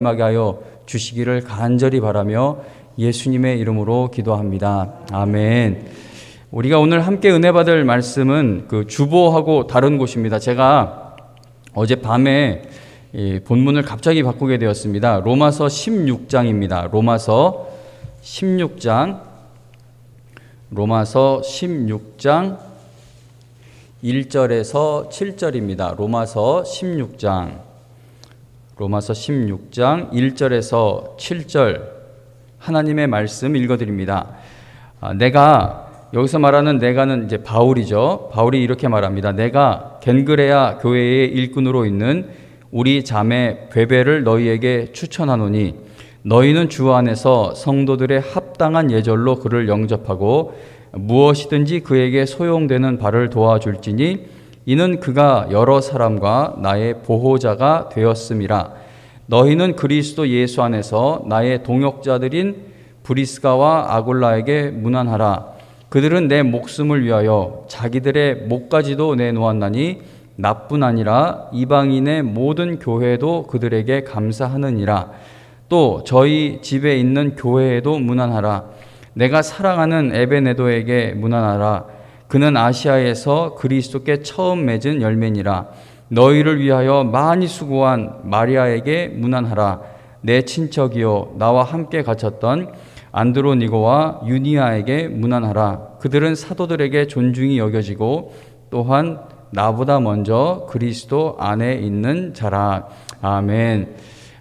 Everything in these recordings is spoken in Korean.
임하게 하여 주시기를 간절히 바라며 예수님의 이름으로 기도합니다. 아멘. 우리가 오늘 함께 은혜 받을 말씀은 그 주보하고 다른 곳입니다. 제가 어젯밤에 본문을 갑자기 바꾸게 되었습니다. 로마서 16장입니다. 로마서 16장 1절에서 7절입니다. 로마서 16장 1절에서 7절 하나님의 말씀 읽어드립니다. 내가, 여기서 말하는 내가는 이제 바울이죠. 바울이 이렇게 말합니다. 내가 겐그레아 교회의 일꾼으로 있는 우리 자매 베베를 너희에게 추천하노니 너희는 주 안에서 성도들의 합당한 예절로 그를 영접하고 무엇이든지 그에게 소용되는 바를 도와줄지니 이는 그가 여러 사람과 나의 보호자가 되었음이라. 너희는 그리스도 예수 안에서 나의 동역자들인 브리스가와 아골라에게 문안하라. 그들은 내 목숨을 위하여 자기들의 목까지도 내놓았나니 나뿐 아니라 이방인의 모든 교회도 그들에게 감사하느니라. 또 저희 집에 있는 교회에도 문안하라. 내가 사랑하는 에베네도에게 문안하라. 그는 아시아에서 그리스도께 처음 맺은 열매니라. 너희를 위하여 많이 수고한 마리아에게 문안하라. 내 친척이요 나와 함께 갇혔던 안드로니고와 유니아에게 문안하라. 그들은 사도들에게 존중이 여겨지고 또한 나보다 먼저 그리스도 안에 있는 자라. 아멘.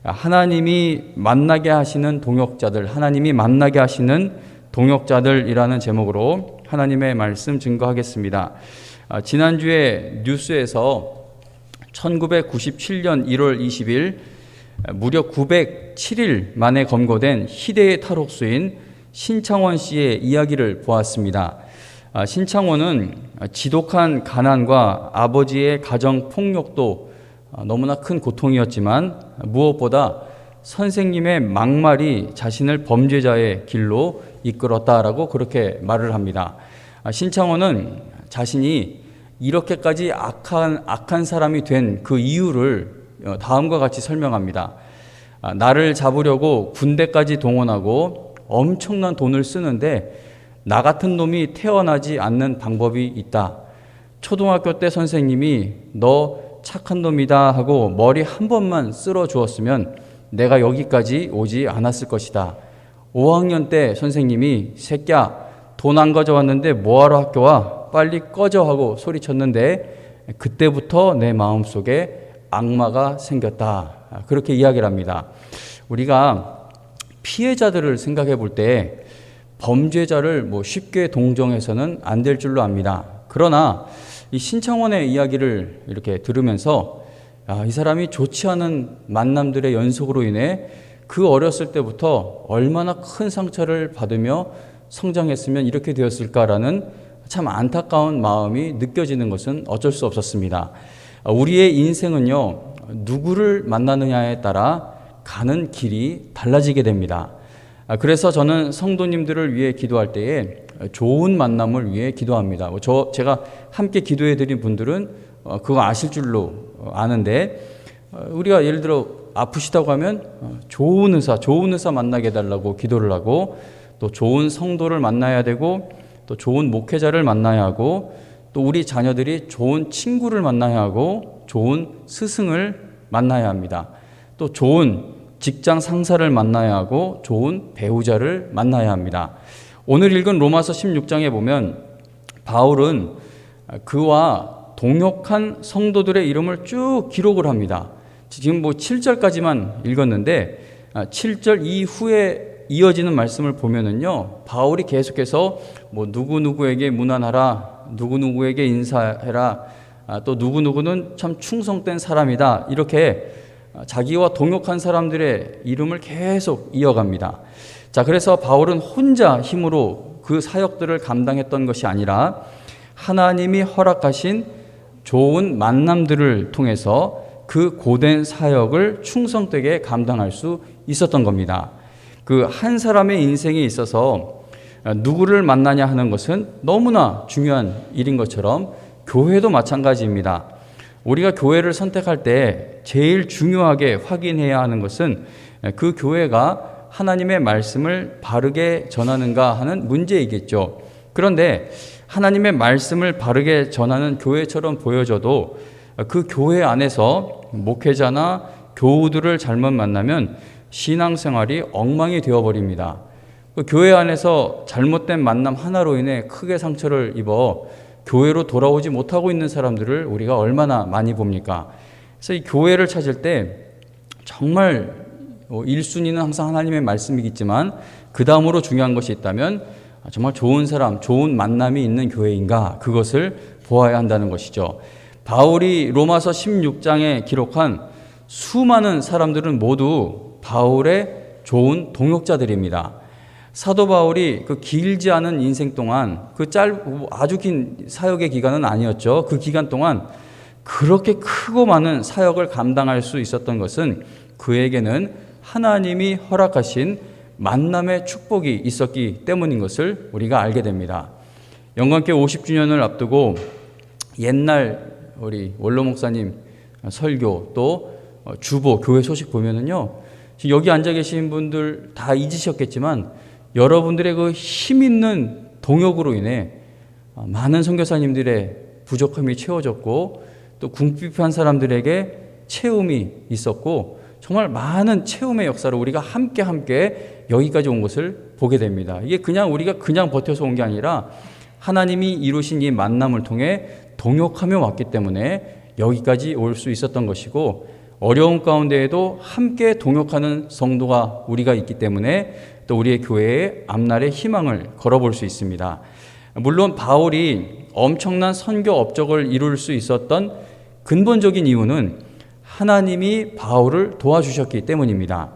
하나님이 만나게 하시는 동역자들, 하나님이 만나게 하시는 동역자들이라는 제목으로 하나님의 말씀 증거하겠습니다. 지난주에 뉴스에서 1997년 1월 20일 무려 907일 만에 검거된 희대의 탈옥수인 신창원 씨의 이야기를 보았습니다. 신창원은 지독한 가난과 아버지의 가정 폭력도 너무나 큰 고통이었지만 무엇보다 선생님의 막말이 자신을 범죄자의 길로 이끌었다라고 그렇게 말을 합니다. 신창원은 자신이 이렇게까지 악한 사람이 된 그 이유를 다음과 같이 설명합니다. 나를 잡으려고 군대까지 동원하고 엄청난 돈을 쓰는데 나 같은 놈이 태어나지 않는 방법이 있다. 초등학교 때 선생님이 너 착한 놈이다 하고 머리 한 번만 쓸어 주었으면 내가 여기까지 오지 않았을 것이다. 5학년 때 선생님이 새끼야 돈 안 가져왔는데 뭐하러 학교 와? 빨리 꺼져 하고 소리쳤는데 그때부터 내 마음속에 악마가 생겼다. 그렇게 이야기를 합니다. 우리가 피해자들을 생각해 볼 때 범죄자를 쉽게 동정해서는 안 될 줄로 압니다. 그러나 이 신창원의 이야기를 이렇게 들으면서 이 사람이 좋지 않은 만남들의 연속으로 인해 그 어렸을 때부터 얼마나 큰 상처를 받으며 성장했으면 이렇게 되었을까라는 참 안타까운 마음이 느껴지는 것은 어쩔 수 없었습니다. 우리의 인생은요, 누구를 만나느냐에 따라 가는 길이 달라지게 됩니다. 그래서 저는 성도님들을 위해 기도할 때에 좋은 만남을 위해 기도합니다. 제가 함께 기도해 드린 분들은 그거 아실 줄로 아는데, 우리가 예를 들어 아프시다고 하면 좋은 의사 만나게 해달라고 기도를 하고, 또 좋은 성도를 만나야 되고, 또 좋은 목회자를 만나야 하고, 또 우리 자녀들이 좋은 친구를 만나야 하고, 좋은 스승을 만나야 합니다. 또 좋은 직장 상사를 만나야 하고, 좋은 배우자를 만나야 합니다. 오늘 읽은 로마서 16장에 보면 바울은 그와 동역한 성도들의 이름을 쭉 기록을 합니다. 지금 7절까지만 읽었는데 7절 이후에 이어지는 말씀을 보면은요, 바울이 계속해서 누구누구에게 문안하라, 누구누구에게 인사해라, 또 누구누구는 참 충성된 사람이다, 이렇게 자기와 동역한 사람들의 이름을 계속 이어갑니다. 자, 그래서 바울은 혼자 힘으로 그 사역들을 감당했던 것이 아니라 하나님이 허락하신 좋은 만남들을 통해서 그 고된 사역을 충성되게 감당할 수 있었던 겁니다. 그 한 사람의 인생에 있어서 누구를 만나냐 하는 것은 너무나 중요한 일인 것처럼 교회도 마찬가지입니다. 우리가 교회를 선택할 때 제일 중요하게 확인해야 하는 것은 그 교회가 하나님의 말씀을 바르게 전하는가 하는 문제이겠죠. 그런데 하나님의 말씀을 바르게 전하는 교회처럼 보여져도 그 교회 안에서 목회자나 교우들을 잘못 만나면 신앙생활이 엉망이 되어버립니다. 그 교회 안에서 잘못된 만남 하나로 인해 크게 상처를 입어 교회로 돌아오지 못하고 있는 사람들을 우리가 얼마나 많이 봅니까? 그래서 이 교회를 찾을 때 정말 1순위는 항상 하나님의 말씀이겠지만 그 다음으로 중요한 것이 있다면 정말 좋은 사람, 좋은 만남이 있는 교회인가, 그것을 보아야 한다는 것이죠. 바울이 로마서 16장에 기록한 수많은 사람들은 모두 바울의 좋은 동역자들입니다. 사도 바울이 그 길지 않은 인생 동안, 아주 긴 사역의 기간은 아니었죠. 그 기간 동안 그렇게 크고 많은 사역을 감당할 수 있었던 것은 그에게는 하나님이 허락하신 만남의 축복이 있었기 때문인 것을 우리가 알게 됩니다. 영광교회 50주년을 앞두고 옛날 우리 원로 목사님 설교 또 주보 교회 소식 보면은요, 여기 앉아 계신 분들 다 잊으셨겠지만 여러분들의 그 힘 있는 동역으로 인해 많은 선교사님들의 부족함이 채워졌고 또 궁핍한 사람들에게 체험이 있었고 정말 많은 체험의 역사를 우리가 함께 여기까지 온 것을 보게 됩니다. 이게 우리가 그냥 버텨서 온 게 아니라 하나님이 이루신 이 만남을 통해 동역하며 왔기 때문에 여기까지 올 수 있었던 것이고, 어려움 가운데에도 함께 동역하는 성도가 우리가 있기 때문에 또 우리의 교회의 앞날의 희망을 걸어볼 수 있습니다. 물론 바울이 엄청난 선교 업적을 이룰 수 있었던 근본적인 이유는 하나님이 바울을 도와주셨기 때문입니다.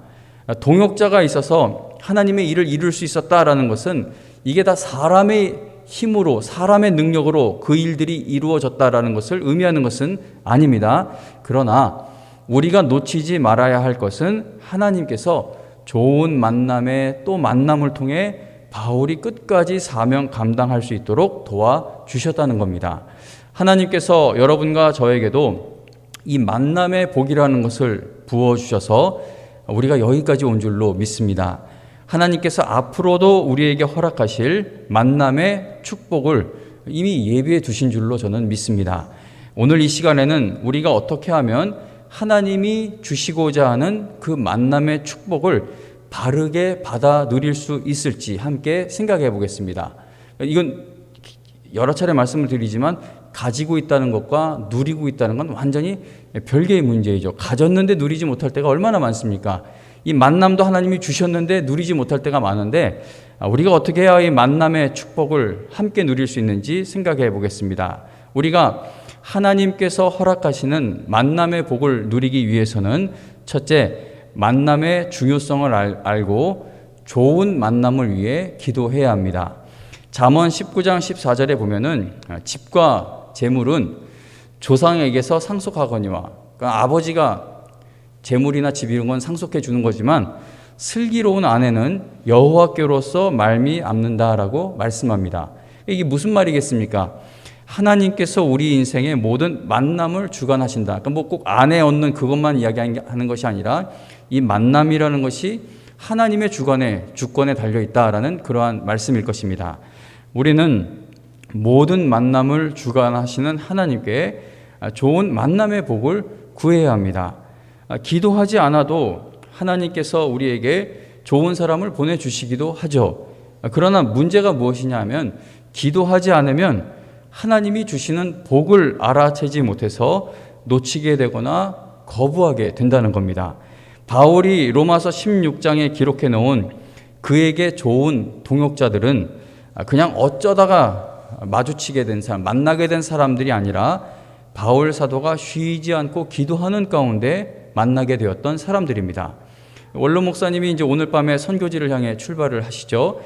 동역자가 있어서 하나님의 일을 이룰 수 있었다라는 것은 이게 다 사람의 힘으로, 사람의 능력으로 그 일들이 이루어졌다라는 것을 의미하는 것은 아닙니다. 그러나 우리가 놓치지 말아야 할 것은 하나님께서 좋은 만남에 또 만남을 통해 바울이 끝까지 사명 감당할 수 있도록 도와주셨다는 겁니다. 하나님께서 여러분과 저에게도 이 만남의 복이라는 것을 부어주셔서 우리가 여기까지 온 줄로 믿습니다. 하나님께서 앞으로도 우리에게 허락하실 만남의 축복을 이미 예비해 두신 줄로 저는 믿습니다. 오늘 이 시간에는 우리가 어떻게 하면 하나님이 주시고자 하는 그 만남의 축복을 바르게 받아 누릴 수 있을지 함께 생각해 보겠습니다. 이건 여러 차례 말씀을 드리지만 가지고 있다는 것과 누리고 있다는 건 완전히 별개의 문제이죠. 가졌는데 누리지 못할 때가 얼마나 많습니까? 이 만남도 하나님이 주셨는데 누리지 못할 때가 많은데 우리가 어떻게 해야 이 만남의 축복을 함께 누릴 수 있는지 생각해 보겠습니다. 우리가 하나님께서 허락하시는 만남의 복을 누리기 위해서는 첫째, 만남의 중요성을 알고 좋은 만남을 위해 기도해야 합니다. 잠언 19장 14절에 보면은 집과 재물은 조상에게서 상속하거니와, 그러니까 아버지가 재물이나 집 이런 건 상속해 주는 거지만 슬기로운 아내는 여호와께로서 말미암는다라고 말씀합니다. 이게 무슨 말이겠습니까? 하나님께서 우리 인생의 모든 만남을 주관하신다. 그러니까 뭐 꼭 아내 얻는 그것만 이야기하는 것이 아니라 이 만남이라는 것이 하나님의 주권에 달려 있다라는 그러한 말씀일 것입니다. 우리는 모든 만남을 주관하시는 하나님께 좋은 만남의 복을 구해야 합니다. 기도하지 않아도 하나님께서 우리에게 좋은 사람을 보내주시기도 하죠. 그러나 문제가 무엇이냐 하면 기도하지 않으면 하나님이 주시는 복을 알아채지 못해서 놓치게 되거나 거부하게 된다는 겁니다. 바울이 로마서 16장에 기록해 놓은 그에게 좋은 동역자들은 그냥 어쩌다가 마주치게 된 사람, 만나게 된 사람들이 아니라 바울 사도가 쉬지 않고 기도하는 가운데 만나게 되었던 사람들입니다. 원로 목사님이 이제 오늘 밤에 선교지를 향해 출발을 하시죠.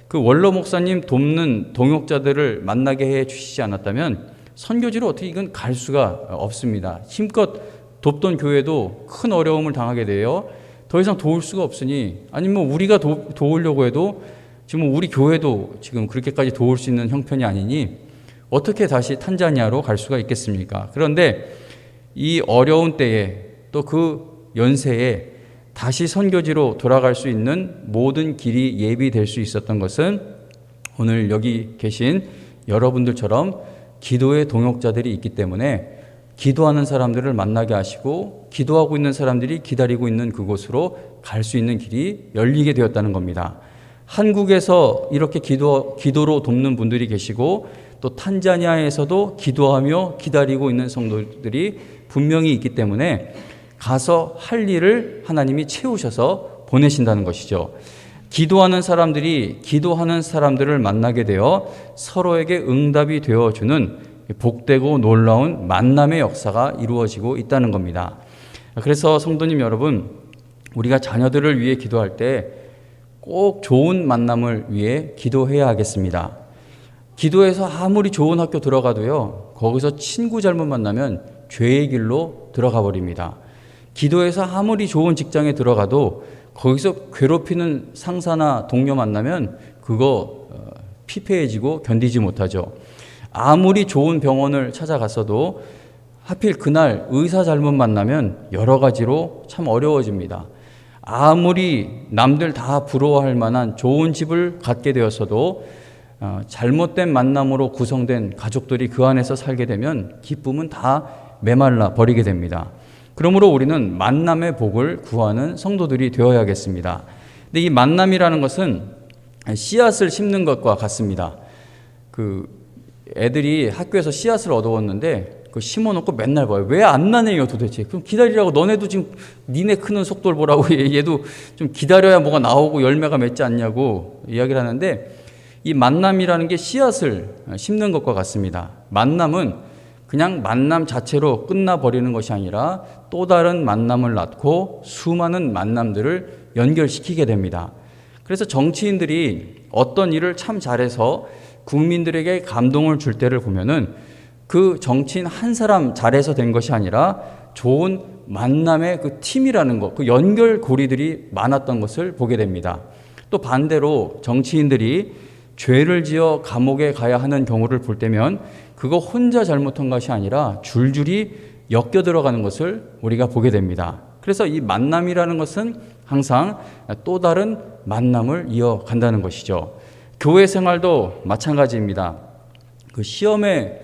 그 원로 목사님 돕는 동역자들을 만나게 해 주시지 않았다면 선교지를 어떻게 이건 갈 수가 없습니다. 힘껏 돕던 교회도 큰 어려움을 당하게 돼요. 더 이상 도울 수가 없으니, 아니면 우리가 도우려고 해도 지금 우리 교회도 지금 그렇게까지 도울 수 있는 형편이 아니니 어떻게 다시 탄자니아로 갈 수가 있겠습니까? 그런데 이 어려운 때에 또 그 연세에 다시 선교지로 돌아갈 수 있는 모든 길이 예비될 수 있었던 것은 오늘 여기 계신 여러분들처럼 기도의 동역자들이 있기 때문에 기도하는 사람들을 만나게 하시고 기도하고 있는 사람들이 기다리고 있는 그곳으로 갈 수 있는 길이 열리게 되었다는 겁니다. 한국에서 이렇게 기도로 돕는 분들이 계시고 또 탄자니아에서도 기도하며 기다리고 있는 성도들이 분명히 있기 때문에 가서 할 일을 하나님이 채우셔서 보내신다는 것이죠. 기도하는 사람들이 기도하는 사람들을 만나게 되어 서로에게 응답이 되어주는 복되고 놀라운 만남의 역사가 이루어지고 있다는 겁니다. 그래서 성도님 여러분, 우리가 자녀들을 위해 기도할 때 꼭 좋은 만남을 위해 기도해야 하겠습니다. 기도해서 아무리 좋은 학교 들어가도요, 거기서 친구 잘못 만나면 죄의 길로 들어가 버립니다. 기도해서 아무리 좋은 직장에 들어가도 거기서 괴롭히는 상사나 동료 만나면 그거 피폐해지고 견디지 못하죠. 아무리 좋은 병원을 찾아갔어도 하필 그날 의사 잘못 만나면 여러 가지로 참 어려워집니다. 아무리 남들 다 부러워할 만한 좋은 집을 갖게 되었어도 잘못된 만남으로 구성된 가족들이 그 안에서 살게 되면 기쁨은 다 메말라 버리게 됩니다. 그러므로 우리는 만남의 복을 구하는 성도들이 되어야겠습니다. 근데 이 만남이라는 것은 씨앗을 심는 것과 같습니다. 애들이 학교에서 씨앗을 얻어왔는데 그 심어놓고 맨날 봐요. 왜 안 나네요 도대체. 그럼 기다리라고. 너네도 지금 니네 크는 속도를 보라고. 얘도 좀 기다려야 뭐가 나오고 열매가 맺지 않냐고 이야기를 하는데, 이 만남이라는 게 씨앗을 심는 것과 같습니다. 만남은 그냥 만남 자체로 끝나버리는 것이 아니라 또 다른 만남을 낳고 수많은 만남들을 연결시키게 됩니다. 그래서 정치인들이 어떤 일을 참 잘해서 국민들에게 감동을 줄 때를 보면은 그 정치인 한 사람 잘해서 된 것이 아니라 좋은 만남의 그 팀이라는 것, 그 연결고리들이 많았던 것을 보게 됩니다. 또 반대로 정치인들이 죄를 지어 감옥에 가야 하는 경우를 볼 때면 그거 혼자 잘못한 것이 아니라 줄줄이 엮여 들어가는 것을 우리가 보게 됩니다. 그래서 이 만남이라는 것은 항상 또 다른 만남을 이어간다는 것이죠. 교회 생활도 마찬가지입니다. 그 시험에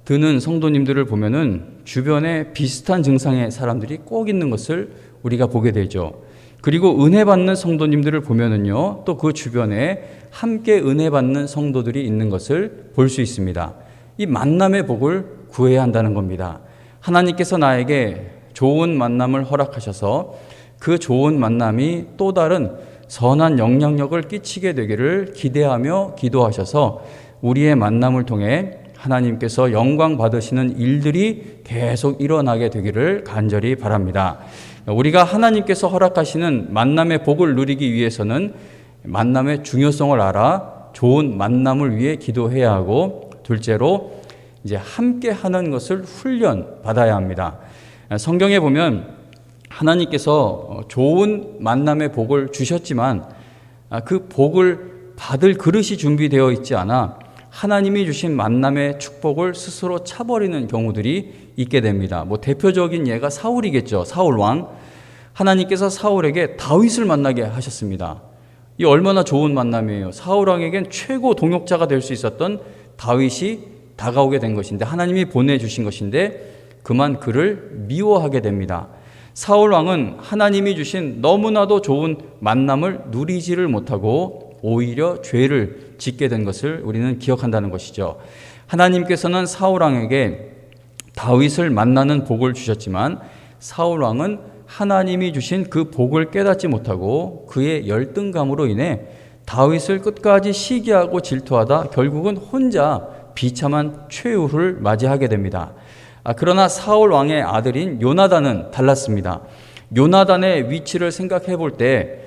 드는 성도님들을 보면은 주변에 비슷한 증상의 사람들이 꼭 있는 것을 우리가 보게 되죠. 그리고 은혜 받는 성도님들을 보면은요, 또 그 주변에 함께 은혜 받는 성도들이 있는 것을 볼 수 있습니다. 이 만남의 복을 구해야 한다는 겁니다. 하나님께서 나에게 좋은 만남을 허락하셔서 그 좋은 만남이 또 다른 선한 영향력을 끼치게 되기를 기대하며 기도하셔서 우리의 만남을 통해 하나님께서 영광 받으시는 일들이 계속 일어나게 되기를 간절히 바랍니다. 우리가 하나님께서 허락하시는 만남의 복을 누리기 위해서는 만남의 중요성을 알아 좋은 만남을 위해 기도해야 하고, 둘째로 이제 함께 하는 것을 훈련 받아야 합니다. 성경에 보면 하나님께서 좋은 만남의 복을 주셨지만 그 복을 받을 그릇이 준비되어 있지 않아 하나님이 주신 만남의 축복을 스스로 차버리는 경우들이 있게 됩니다. 대표적인 예가 사울이겠죠. 사울 왕. 하나님께서 사울에게 다윗을 만나게 하셨습니다. 이 얼마나 좋은 만남이에요. 사울 왕에겐 최고 동역자가 될 수 있었던 다윗이 다가오게 된 것인데, 하나님이 보내주신 것인데 그만 그를 미워하게 됩니다. 사울 왕은 하나님이 주신 너무나도 좋은 만남을 누리지를 못하고 오히려 죄를 짓게 된 것을 우리는 기억한다는 것이죠. 하나님께서는 사울 왕에게 다윗을 만나는 복을 주셨지만 사울 왕은 하나님이 주신 그 복을 깨닫지 못하고 그의 열등감으로 인해 다윗을 끝까지 시기하고 질투하다 결국은 혼자 비참한 최후를 맞이하게 됩니다. 그러나 사울 왕의 아들인 요나단은 달랐습니다. 요나단의 위치를 생각해 볼 때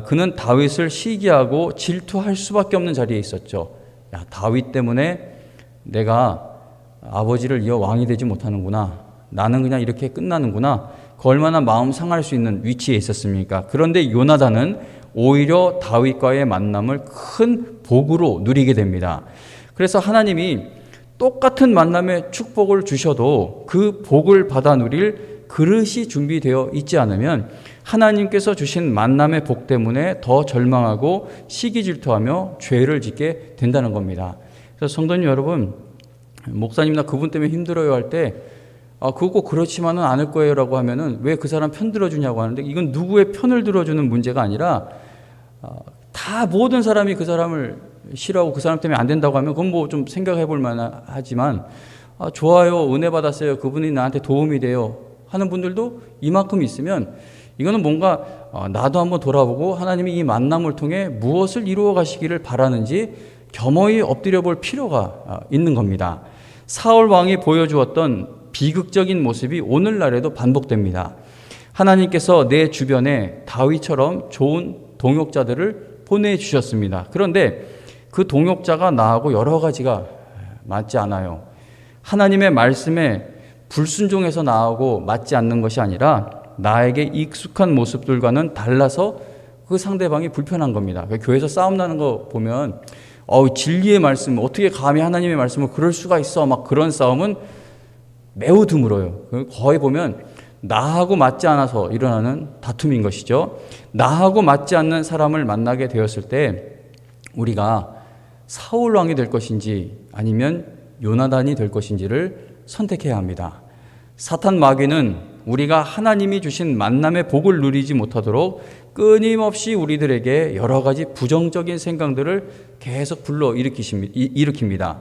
그는 다윗을 시기하고 질투할 수밖에 없는 자리에 있었죠. 다윗 때문에 내가 아버지를 이어 왕이 되지 못하는구나. 나는 그냥 이렇게 끝나는구나. 그 얼마나 마음 상할 수 있는 위치에 있었습니까? 그런데 요나단은 오히려 다윗과의 만남을 큰 복으로 누리게 됩니다. 그래서 하나님이 똑같은 만남의 축복을 주셔도 그 복을 받아 누릴 그릇이 준비되어 있지 않으면 하나님께서 주신 만남의 복 때문에 더 절망하고 시기 질투하며 죄를 짓게 된다는 겁니다. 그래서 성도님 여러분, 목사님 나 그분 때문에 힘들어요 할 때 그거 꼭 그렇지만은 않을 거예요 라고 하면은 왜 그 사람 편 들어주냐고 하는데, 이건 누구의 편을 들어주는 문제가 아니라 다 모든 사람이 그 사람을 싫어하고 그 사람 때문에 안 된다고 하면 그건 뭐 좀 생각해 볼 만하지만, 좋아요, 은혜 받았어요, 그분이 나한테 도움이 돼요 하는 분들도 이만큼 있으면 이거는 뭔가 나도 한번 돌아보고 하나님이 이 만남을 통해 무엇을 이루어 가시기를 바라는지 겸허히 엎드려 볼 필요가 있는 겁니다. 사울 왕이 보여주었던 비극적인 모습이 오늘날에도 반복됩니다. 하나님께서 내 주변에 다윗처럼 좋은 동역자들을 보내주셨습니다. 그런데 그 동역자가 나하고 여러 가지가 맞지 않아요. 하나님의 말씀에 불순종해서 나하고 맞지 않는 것이 아니라 나에게 익숙한 모습들과는 달라서 그 상대방이 불편한 겁니다. 교회에서 싸움 나는 거 보면 진리의 말씀, 어떻게 감히 하나님의 말씀을 그럴 수가 있어, 막 그런 싸움은 매우 드물어요. 거의 보면 나하고 맞지 않아서 일어나는 다툼인 것이죠. 나하고 맞지 않는 사람을 만나게 되었을 때 우리가 사울 왕이 될 것인지 아니면 요나단이 될 것인지를 선택해야 합니다. 사탄 마귀는 우리가 하나님이 주신 만남의 복을 누리지 못하도록 끊임없이 우리들에게 여러 가지 부정적인 생각들을 계속 불러 일으킵니다.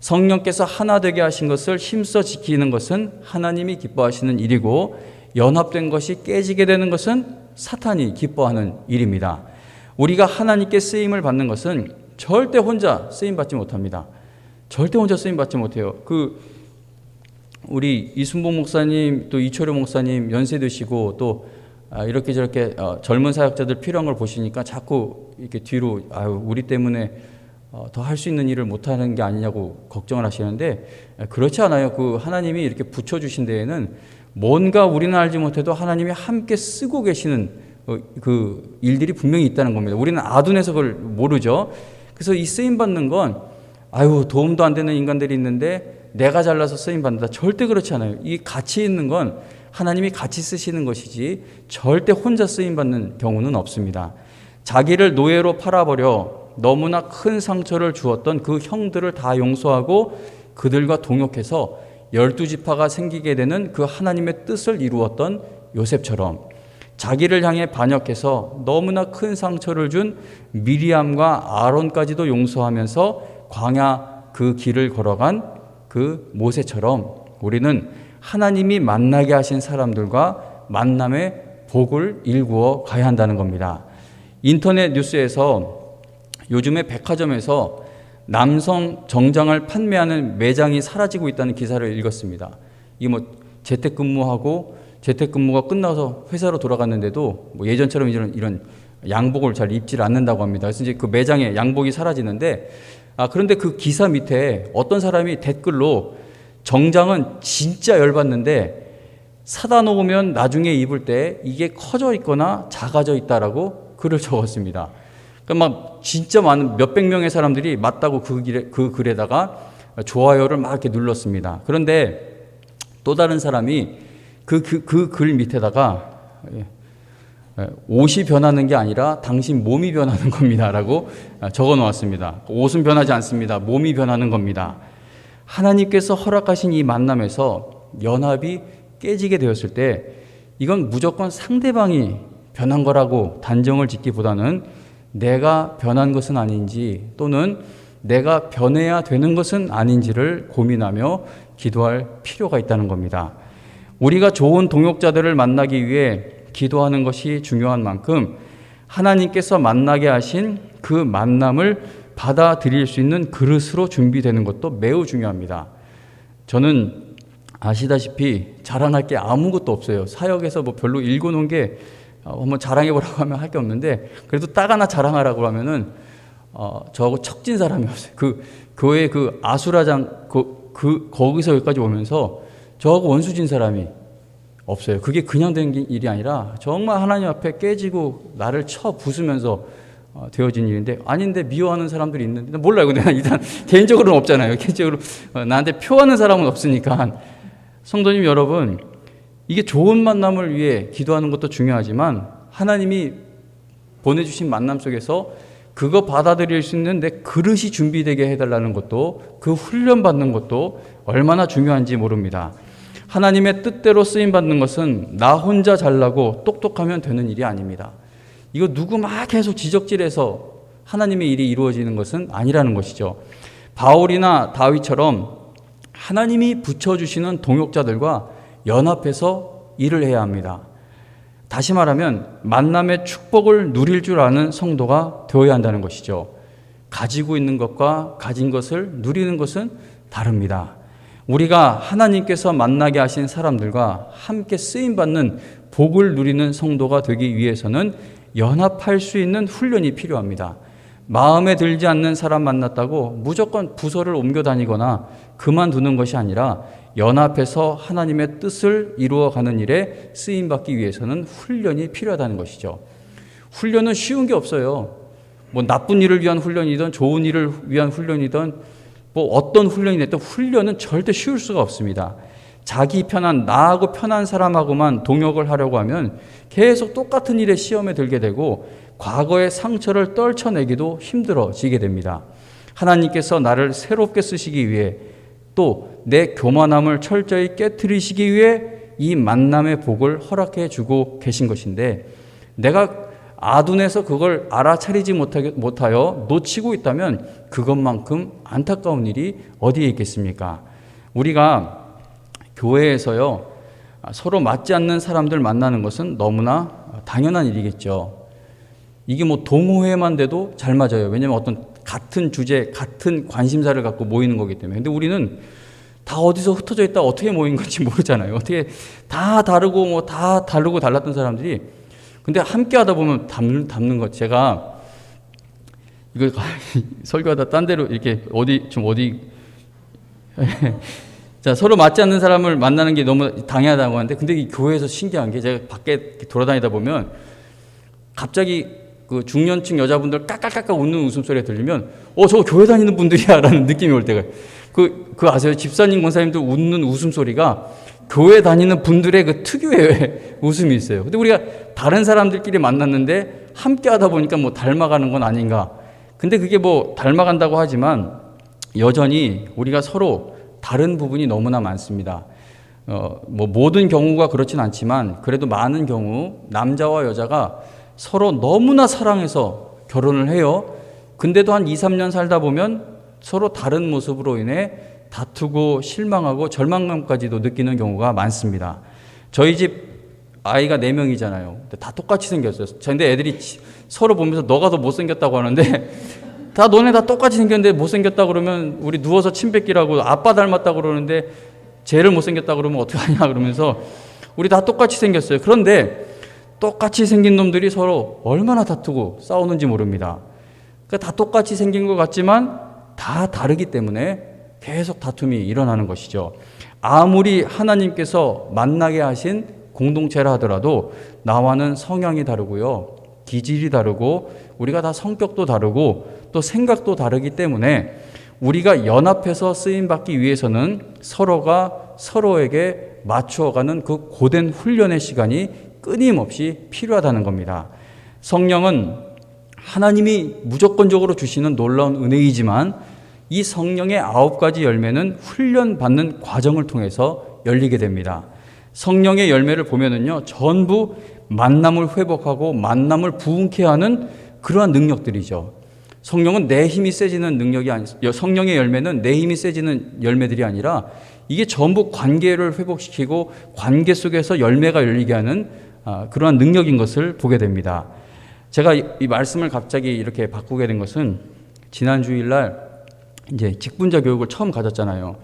성령께서 하나 되게 하신 것을 힘써 지키는 것은 하나님이 기뻐하시는 일이고, 연합된 것이 깨지게 되는 것은 사탄이 기뻐하는 일입니다. 우리가 하나님께 쓰임을 받는 것은 절대 혼자 쓰임 받지 못합니다. 절대 혼자 쓰임 받지 못해요. 우리 이순복 목사님, 또 이철효 목사님 연세 드시고 또 이렇게 저렇게 젊은 사역자들 필요한 걸 보시니까 자꾸 이렇게 뒤로 우리 때문에 더 할 수 있는 일을 못하는 게 아니냐고 걱정을 하시는데, 그렇지 않아요. 하나님이 이렇게 붙여주신 데에는 뭔가 우리는 알지 못해도 하나님이 함께 쓰고 계시는 그 일들이 분명히 있다는 겁니다. 우리는 아둔해서 그걸 모르죠. 그래서 이 쓰임받는 건 도움도 안 되는 인간들이 있는데 내가 잘나서 쓰임받는다, 절대 그렇지 않아요. 이 가치 있는 건 하나님이 같이 쓰시는 것이지 절대 혼자 쓰임받는 경우는 없습니다. 자기를 노예로 팔아버려 너무나 큰 상처를 주었던 그 형들을 다 용서하고 그들과 동역해서 12지파가 생기게 되는 그 하나님의 뜻을 이루었던 요셉처럼, 자기를 향해 반역해서 너무나 큰 상처를 준 미리암과 아론까지도 용서하면서 광야 그 길을 걸어간 그 모세처럼 우리는 하나님이 만나게 하신 사람들과 만남의 복을 일구어 가야 한다는 겁니다. 인터넷 뉴스에서 요즘에 백화점에서 남성 정장을 판매하는 매장이 사라지고 있다는 기사를 읽었습니다. 이게 재택근무하고 재택근무가 끝나서 회사로 돌아갔는데도 예전처럼 이런 양복을 잘 입질 않는다고 합니다. 그래서 이제 그 매장에 양복이 사라지는데, 그런데 그 기사 밑에 어떤 사람이 댓글로 정장은 진짜 열받는데 사다 놓으면 나중에 입을 때 이게 커져 있거나 작아져 있다라고 글을 적었습니다. 그러니까 진짜 많은 몇백 명의 사람들이 맞다고 그 글에다가 좋아요를 막 이렇게 눌렀습니다. 그런데 또 다른 사람이 그 글 밑에다가 옷이 변하는 게 아니라 당신 몸이 변하는 겁니다 라고 적어 놓았습니다. 옷은 변하지 않습니다. 몸이 변하는 겁니다. 하나님께서 허락하신 이 만남에서 연합이 깨지게 되었을 때 이건 무조건 상대방이 변한 거라고 단정을 짓기보다는 내가 변한 것은 아닌지, 또는 내가 변해야 되는 것은 아닌지를 고민하며 기도할 필요가 있다는 겁니다. 우리가 좋은 동역자들을 만나기 위해 기도하는 것이 중요한 만큼 하나님께서 만나게 하신 그 만남을 받아들일 수 있는 그릇으로 준비되는 것도 매우 중요합니다. 저는 아시다시피 자랑할 게 아무것도 없어요. 사역에서 별로 읽어놓은 게 한번 자랑해보라고 하면 할 게 없는데, 그래도 딱 하나 자랑하라고 하면은 저하고 척진 사람이 없어요. 교회 아수라장 거기서 여기까지 오면서 저하고 원수진 사람이 없어요. 그게 그냥 된 일이 아니라 정말 하나님 앞에 깨지고 나를 쳐 부수면서 되어진 일인데, 아닌데 미워하는 사람들이 있는데 몰라요. 내가 일단 개인적으로는 없잖아요. 개인적으로 나한테 표하는 사람은 없으니까. 성도님 여러분, 이게 좋은 만남을 위해 기도하는 것도 중요하지만 하나님이 보내주신 만남 속에서 그거 받아들일 수 있는 내 그릇이 준비되게 해달라는 것도, 그 훈련받는 것도 얼마나 중요한지 모릅니다. 하나님의 뜻대로 쓰임받는 것은 나 혼자 잘나고 똑똑하면 되는 일이 아닙니다. 이거 누구 막 계속 지적질해서 하나님의 일이 이루어지는 것은 아니라는 것이죠. 바울이나 다윗처럼 하나님이 붙여주시는 동역자들과 연합해서 일을 해야 합니다. 다시 말하면 만남의 축복을 누릴 줄 아는 성도가 되어야 한다는 것이죠. 가지고 있는 것과 가진 것을 누리는 것은 다릅니다. 우리가 하나님께서 만나게 하신 사람들과 함께 쓰임받는 복을 누리는 성도가 되기 위해서는 연합할 수 있는 훈련이 필요합니다. 마음에 들지 않는 사람 만났다고 무조건 부서를 옮겨 다니거나 그만두는 것이 아니라 연합해서 하나님의 뜻을 이루어가는 일에 쓰임받기 위해서는 훈련이 필요하다는 것이죠. 훈련은 쉬운 게 없어요. 뭐 나쁜 일을 위한 훈련이든 좋은 일을 위한 훈련이든 뭐 어떤 훈련이 됐든 훈련은 절대 쉬울 수가 없습니다. 자기 편한, 나하고 편한 사람하고만 동역을 하려고 하면 계속 똑같은 일에 시험에 들게 되고 과거의 상처를 떨쳐내기도 힘들어지게 됩니다. 하나님께서 나를 새롭게 쓰시기 위해 또 내 교만함을 철저히 깨트리시기 위해 이 만남의 복을 허락해 주고 계신 것인데, 내가 아둔해서 그걸 알아차리지 못하여 놓치고 있다면 그것만큼 안타까운 일이 어디에 있겠습니까? 우리가 교회에서요, 서로 맞지 않는 사람들 만나는 것은 너무나 당연한 일이겠죠. 이게 뭐 동호회만 돼도 잘 맞아요. 왜냐하면 어떤 같은 주제, 같은 관심사를 갖고 모이는 거기 때문에. 근데 우리는 다 어디서 흩어져 있다 어떻게 모인 건지 모르잖아요. 어떻게 다 다르고 뭐 다 다르고 달랐던 사람들이, 근데 함께 하다 보면 닮는 것. 제가 이거 설교하다 딴 데로 이렇게 어디 자, 서로 맞지 않는 사람을 만나는 게 너무 당연하다고 하는데, 근데 이 교회에서 신기한 게, 제가 밖에 돌아다니다 보면 갑자기 그 중년층 여자분들 까까까까 웃는 웃음소리가 들리면 저거 교회 다니는 분들이야 라는 느낌이 올 때가, 그 아세요? 집사님, 권사님들 웃는 웃음소리가 교회 다니는 분들의 그 특유의 웃음이 있어요. 근데 우리가 다른 사람들끼리 만났는데 함께 하다 보니까 뭐 닮아가는 건 아닌가. 근데 그게 뭐 닮아간다고 하지만 여전히 우리가 서로 다른 부분이 너무나 많습니다. 뭐 모든 경우가 그렇진 않지만 그래도 많은 경우 남자와 여자가 서로 너무나 사랑해서 결혼을 해요. 근데도 한 2, 3년 살다 보면 서로 다른 모습으로 인해 다투고 실망하고 절망감까지도 느끼는 경우가 많습니다. 저희 집 아이가 4명이잖아요. 다 똑같이 생겼어요. 근데 애들이 서로 보면서 너가 더 못생겼다고 하는데, 너네 다 똑같이 생겼는데 못생겼다고 그러면 우리 누워서 침 뱉기라고, 아빠 닮았다고 그러는데 쟤를 못생겼다고 그러면 어떡하냐 그러면서 우리 다 똑같이 생겼어요. 그런데 똑같이 생긴 놈들이 서로 얼마나 다투고 싸우는지 모릅니다. 그러니까 다 똑같이 생긴 것 같지만 다 다르기 때문에 계속 다툼이 일어나는 것이죠. 아무리 하나님께서 만나게 하신 공동체라 하더라도 나와는 성향이 다르고요, 기질이 다르고, 우리가 다 성격도 다르고 또 생각도 다르기 때문에 우리가 연합해서 쓰임받기 위해서는 서로가 서로에게 맞추어가는 그 고된 훈련의 시간이 끊임없이 필요하다는 겁니다. 성령은 하나님이 무조건적으로 주시는 놀라운 은혜이지만 이 성령의 9가지 열매는 훈련받는 과정을 통해서 열리게 됩니다. 성령의 열매를 보면은요, 전부 만남을 회복하고 만남을 부흥케 하는 그러한 능력들이죠. 성령은 내 힘이 세지는 능력이 성령의 열매는 내 힘이 세지는 열매들이 아니라 이게 전부 관계를 회복시키고 관계 속에서 열매가 열리게 하는 그러한 능력인 것을 보게 됩니다. 제가 이 말씀을 갑자기 이렇게 바꾸게 된 것은 지난 주일날 이제 직분자 교육을 처음 가졌잖아요.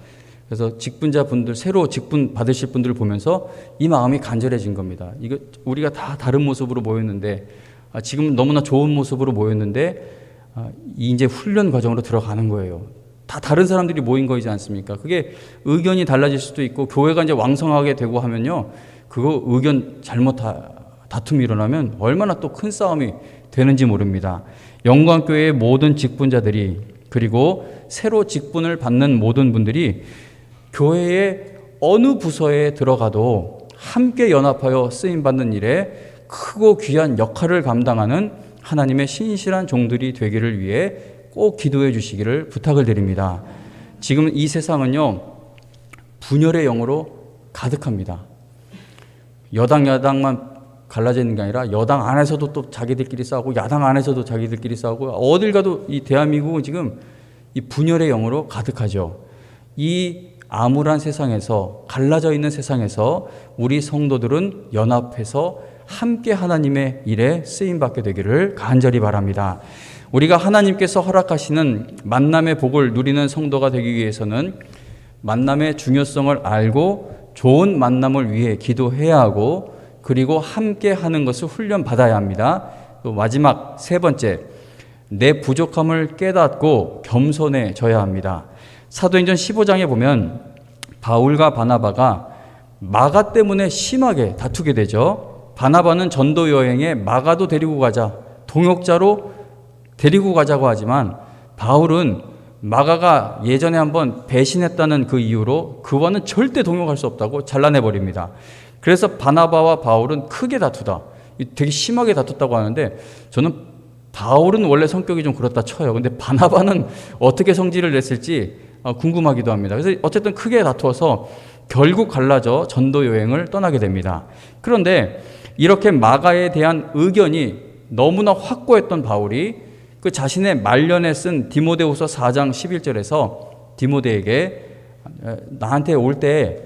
그래서 직분자 분들, 새로 직분 받으실 분들을 보면서 이 마음이 간절해진 겁니다. 이거 우리가 다 다른 모습으로 모였는데, 지금 너무나 좋은 모습으로 모였는데, 이제 훈련 과정으로 들어가는 거예요. 다 다른 사람들이 모인 거이지 않습니까? 그게 의견이 달라질 수도 있고, 교회가 이제 왕성하게 되고 하면요, 그거 의견 다툼이 일어나면 얼마나 또 큰 싸움이 되는지 모릅니다. 영광교회의 모든 직분자들이, 그리고 새로 직분을 받는 모든 분들이 교회의 어느 부서에 들어가도 함께 연합하여 쓰임받는 일에 크고 귀한 역할을 감당하는 하나님의 신실한 종들이 되기를 위해 꼭 기도해 주시기를 부탁을 드립니다. 지금 이 세상은요, 분열의 영으로 가득합니다. 여당 야당만 갈라져 있는 게 아니라 여당 안에서도 또 자기들끼리 싸우고 야당 안에서도 자기들끼리 싸우고 어딜 가도 이 대한민국은 지금 이 분열의 영으로 가득하죠. 이 암울한 세상에서, 갈라져 있는 세상에서 우리 성도들은 연합해서 함께 하나님의 일에 쓰임받게 되기를 간절히 바랍니다. 우리가 하나님께서 허락하시는 만남의 복을 누리는 성도가 되기 위해서는 만남의 중요성을 알고 좋은 만남을 위해 기도해야 하고, 그리고 함께 하는 것을 훈련받아야 합니다. 또 마지막 세 번째, 내 부족함을 깨닫고 겸손해져야 합니다. 사도행전 15장에 보면 바울과 바나바가 마가 때문에 심하게 다투게 되죠. 바나바는 전도 여행에 마가도 데리고 가자, 동역자로 데리고 가자고 하지만 바울은 마가가 예전에 한번 배신했다는 그 이유로 그와는 절대 동역할 수 없다고 잘라내버립니다. 그래서 바나바와 바울은 크게 다투다, 되게 심하게 다퉜다고 하는데, 저는 바울은 원래 성격이 좀 그렇다 쳐요. 근데 바나바는 어떻게 성질을 냈을지 궁금하기도 합니다. 그래서 어쨌든 크게 다투어서 결국 갈라져 전도 여행을 떠나게 됩니다. 그런데 이렇게 마가에 대한 의견이 너무나 확고했던 바울이 그 자신의 말년에 쓴 디모데후서 4장 11절에서 디모데에게 나한테 올 때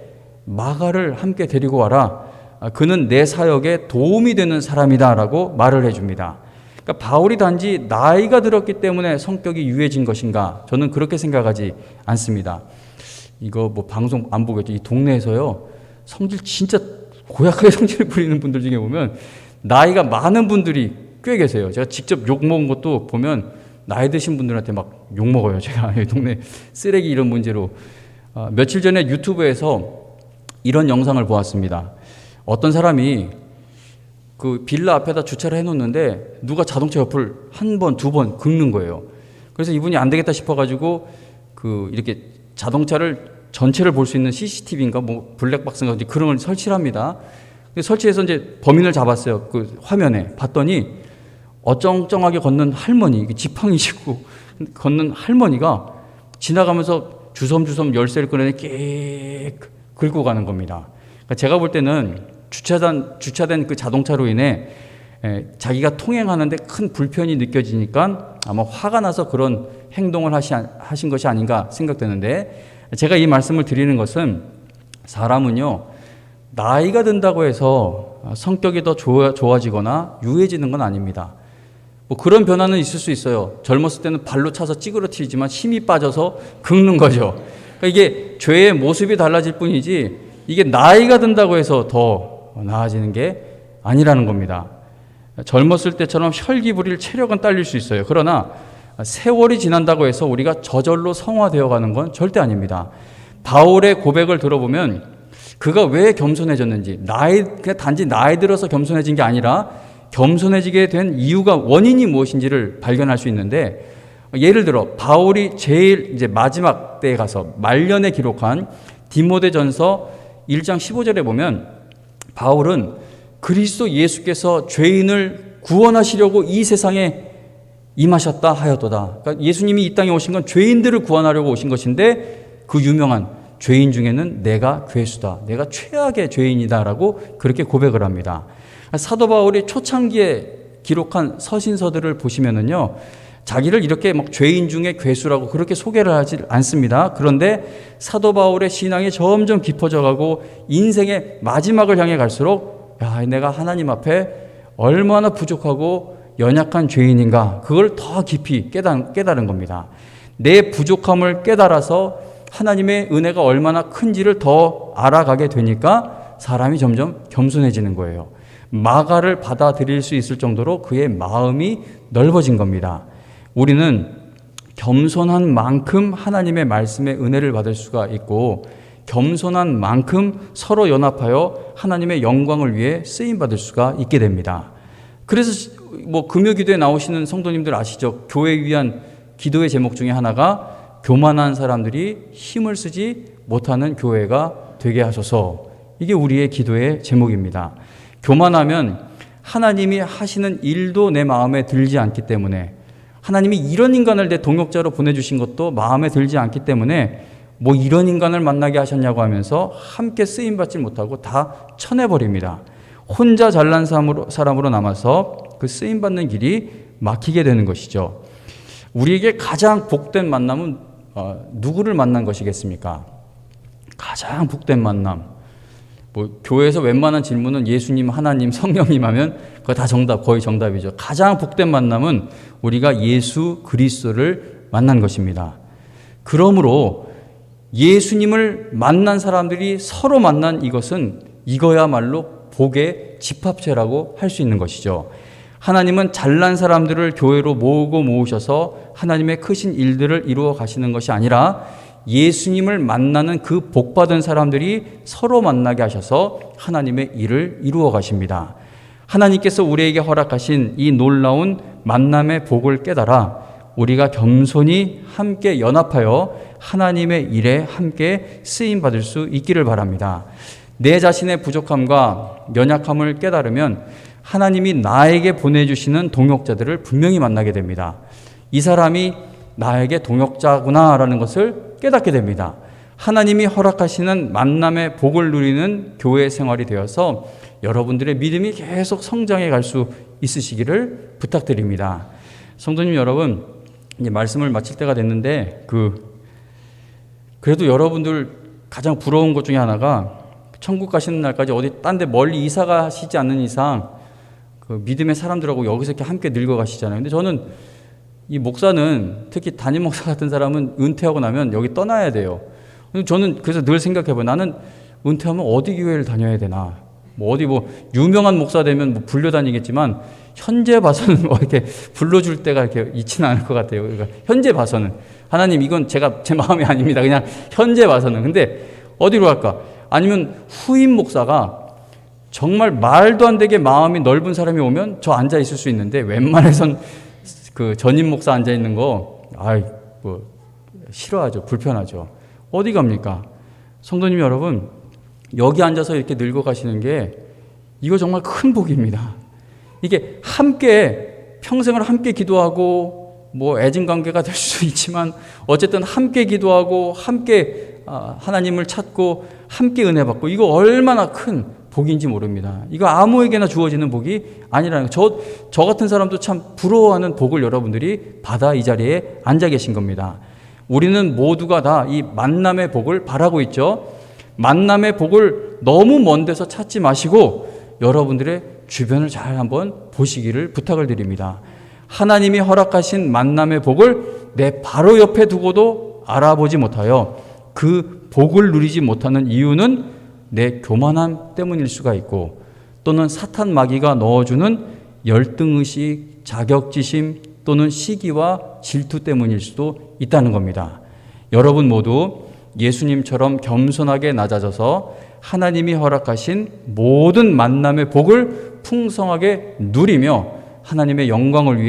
마가를 함께 데리고 와라. 그는 내 사역에 도움이 되는 사람이다 라고 말을 해줍니다. 그러니까 바울이 단지 나이가 들었기 때문에 성격이 유해진 것인가? 저는 그렇게 생각하지 않습니다. 이거 뭐 방송 안 보겠죠? 이 동네에서요, 성질 진짜 고약하게 성질을 부리는 분들 중에 보면 나이가 많은 분들이 꽤 계세요. 제가 직접 욕먹은 것도 보면 나이 드신 분들한테 막 욕먹어요. 제가 이 동네 쓰레기 이런 문제로. 며칠 전에 유튜브에서 이런 영상을 보았습니다. 어떤 사람이 그 빌라 앞에다 주차를 해놓는데 누가 자동차 옆을 한 번, 두 번 긁는 거예요. 그래서 이분이 안 되겠다 싶어가지고 그 이렇게 자동차를 전체를 볼 수 있는 CCTV인가 뭐 블랙박스인가 그런 걸 설치를 합니다. 설치해서 이제 범인을 잡았어요. 그 화면에 봤더니 어쩡쩡하게 걷는 할머니, 지팡이시고 걷는 할머니가 지나가면서 주섬주섬 열쇠를 꺼내니 끽 긁고 가는 겁니다. 그러니까 제가 볼 때는 주차된 그 자동차로 인해 자기가 통행하는데 큰 불편이 느껴지니까 아마 화가 나서 그런 행동을 하신 것이 아닌가 생각되는데, 제가 이 말씀을 드리는 것은 사람은요, 나이가 든다고 해서 성격이 더 좋아지거나 유해지는 건 아닙니다. 뭐 그런 변화는 있을 수 있어요. 젊었을 때는 발로 차서 찌그러뜨리지만 힘이 빠져서 긁는 거죠. 그러니까 이게 죄의 모습이 달라질 뿐이지 이게 나이가 든다고 해서 더 나아지는 게 아니라는 겁니다. 젊었을 때처럼 혈기 부릴 체력은 딸릴 수 있어요. 그러나 세월이 지난다고 해서 우리가 저절로 성화되어 가는 건 절대 아닙니다. 바울의 고백을 들어보면 그가 왜 겸손해졌는지, 그냥 단지 나이 들어서 겸손해진 게 아니라 겸손해지게 된 이유가, 원인이 무엇인지를 발견할 수 있는데, 예를 들어 바울이 제일 이제 마지막 때에 가서 말년에 기록한 디모데전서 1장 15절에 보면 바울은 그리스도 예수께서 죄인을 구원하시려고 이 세상에 임하셨다 하였도다. 그러니까 예수님이 이 땅에 오신 건 죄인들을 구원하려고 오신 것인데, 그 유명한 죄인 중에는 내가 괴수다, 내가 최악의 죄인이다라고 그렇게 고백을 합니다. 사도 바울이 초창기에 기록한 서신서들을 보시면은요, 자기를 이렇게 막 죄인 중에 괴수라고 그렇게 소개를 하지 않습니다. 그런데 사도 바울의 신앙이 점점 깊어져 가고 인생의 마지막을 향해 갈수록, 야, 내가 하나님 앞에 얼마나 부족하고 연약한 죄인인가, 그걸 더 깊이 깨달은 겁니다. 내 부족함을 깨달아서 하나님의 은혜가 얼마나 큰지를 더 알아가게 되니까 사람이 점점 겸손해지는 거예요. 마가를 받아들일 수 있을 정도로 그의 마음이 넓어진 겁니다. 우리는 겸손한 만큼 하나님의 말씀의 은혜를 받을 수가 있고, 겸손한 만큼 서로 연합하여 하나님의 영광을 위해 쓰임받을 수가 있게 됩니다. 그래서 뭐 금요기도에 나오시는 성도님들 아시죠? 교회 위한 기도의 제목 중에 하나가 교만한 사람들이 힘을 쓰지 못하는 교회가 되게 하소서, 이게 우리의 기도의 제목입니다. 교만하면 하나님이 하시는 일도 내 마음에 들지 않기 때문에, 하나님이 이런 인간을 내 동역자로 보내주신 것도 마음에 들지 않기 때문에 뭐 이런 인간을 만나게 하셨냐고 하면서 함께 쓰임받지 못하고 다 쳐내버립니다. 혼자 잘난 사람으로 남아서 그 쓰임받는 길이 막히게 되는 것이죠. 우리에게 가장 복된 만남은 누구를 만난 것이겠습니까? 가장 복된 만남. 뭐 교회에서 웬만한 질문은 예수님, 하나님, 성령님 하면 그거 다 정답, 거의 정답이죠. 가장 복된 만남은 우리가 예수 그리스도를 만난 것입니다. 그러므로 예수님을 만난 사람들이 서로 만난 이것은 이거야말로 복의 집합체라고 할 수 있는 것이죠. 하나님은 잘난 사람들을 교회로 모으셔서 하나님의 크신 일들을 이루어 가시는 것이 아니라 예수님을 만나는 그 복받은 사람들이 서로 만나게 하셔서 하나님의 일을 이루어 가십니다. 하나님께서 우리에게 허락하신 이 놀라운 만남의 복을 깨달아 우리가 겸손히 함께 연합하여 하나님의 일에 함께 쓰임받을 수 있기를 바랍니다. 내 자신의 부족함과 연약함을 깨달으면 하나님이 나에게 보내주시는 동역자들을 분명히 만나게 됩니다. 이 사람이 나에게 동역자구나라는 것을 깨닫게 됩니다. 하나님이 허락하시는 만남의 복을 누리는 교회 생활이 되어서 여러분들의 믿음이 계속 성장해 갈 수 있으시기를 부탁드립니다. 성도님 여러분, 이제 말씀을 마칠 때가 됐는데 그래도 여러분들 가장 부러운 것 중에 하나가 천국 가시는 날까지 어디 딴 데 멀리 이사 가시지 않는 이상 그 믿음의 사람들하고 여기서 이렇게 함께 늙어가시잖아요. 근데 저는 이 목사는, 특히 담임 목사 같은 사람은 은퇴하고 나면 여기 떠나야 돼요. 저는 그래서 늘 생각해봐요. 나는 은퇴하면 어디 교회를 다녀야 되나? 뭐 어디 유명한 목사 되면 불려다니겠지만 현재 봐서는 이렇게 불러줄 때가 이렇게 있지는 않을 것 같아요. 그러니까 현재 봐서는 하나님 이건 제 마음이 아닙니다. 그냥 현재 봐서는. 근데 어디로 갈까? 아니면 후임 목사가 정말 말도 안 되게 마음이 넓은 사람이 오면 저 앉아 있을 수 있는데 웬만해선 그 전임 목사 앉아 있는 거 싫어하죠. 불편하죠. 어디 갑니까? 성도님 여러분, 여기 앉아서 이렇게 늙어가시는 게 이거 정말 큰 복입니다. 이게 함께 평생을 함께 기도하고 애증 관계가 될 수 있지만 어쨌든 함께 기도하고 함께 하나님을 찾고 함께 은혜 받고, 이거 얼마나 큰 복인지 모릅니다. 이거 아무에게나 주어지는 복이 아니라는 거. 저 같은 사람도 참 부러워하는 복을 여러분들이 받아 이 자리에 앉아 계신 겁니다. 우리는 모두가 다 이 만남의 복을 바라고 있죠. 만남의 복을 너무 먼 데서 찾지 마시고 여러분들의 주변을 잘 한번 보시기를 부탁을 드립니다. 하나님이 허락하신 만남의 복을 내 바로 옆에 두고도 알아보지 못하여 그 복을 누리지 못하는 이유는 내 교만함 때문일 수가 있고, 또는 사탄 마귀가 넣어주는 열등의식, 자격지심 또는 시기와 질투 때문일 수도 있다는 겁니다. 여러분 모두 예수님처럼 겸손하게 낮아져서 하나님이 허락하신 모든 만남의 복을 풍성하게 누리며 하나님의 영광을 위해